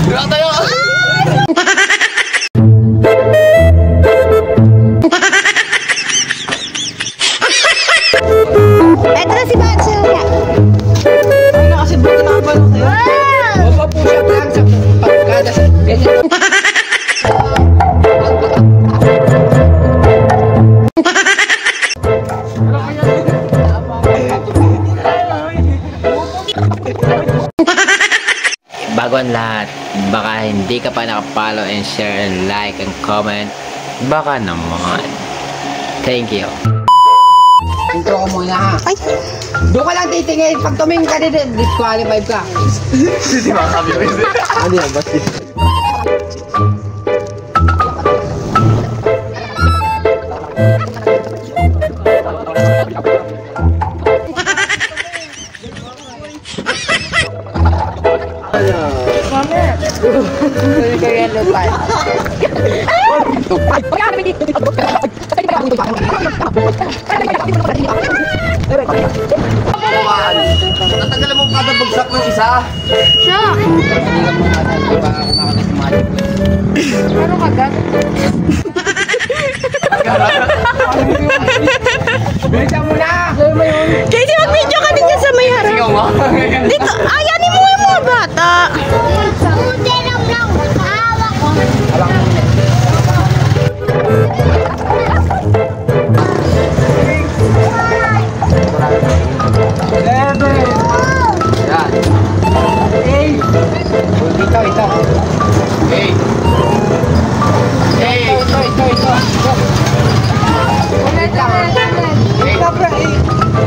Gerak tayo. Eto na si Batso. Ay, nakasibot na ako lang sa'yo. Baba po siya lang sa pagkada sa ganyan. Bago ang lahat, baka hindi ka pa nakapollow and share and like and comment, baka naman. Thank you. Intro ko muna ha. Ay. Doon ka lang titingin. Pag tumingin ka din, disqualified ka. Hindi makabi ko yun. Ano yan? Basti. Natagalan mo pa bagsak ng isa. Siya. Ano kagat? Bilisan mo na! Kasi mag-video ka din dyan sa may harap. Ikaw mo? Dito, ayanin mo yung mga bata. Hindi lang lang. Hawak ko. Yan. Hey! Ito, ito. Hey! Hey! Ito. Wait lang. Wait lang, bro.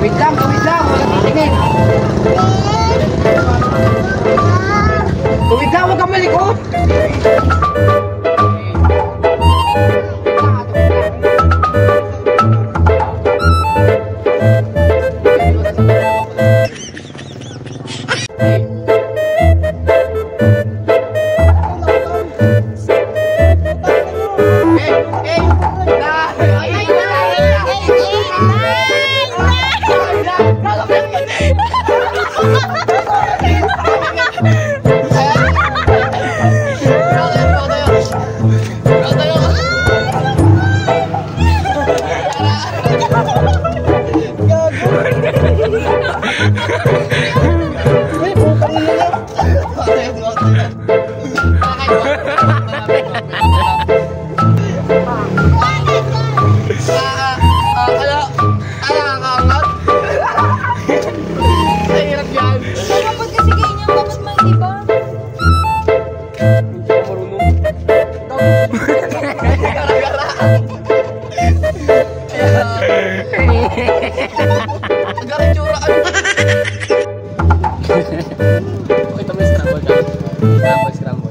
Wait lang. Wala titingin. Wait lang, huwag kang malikot. Ito may scramble ka. Scramble.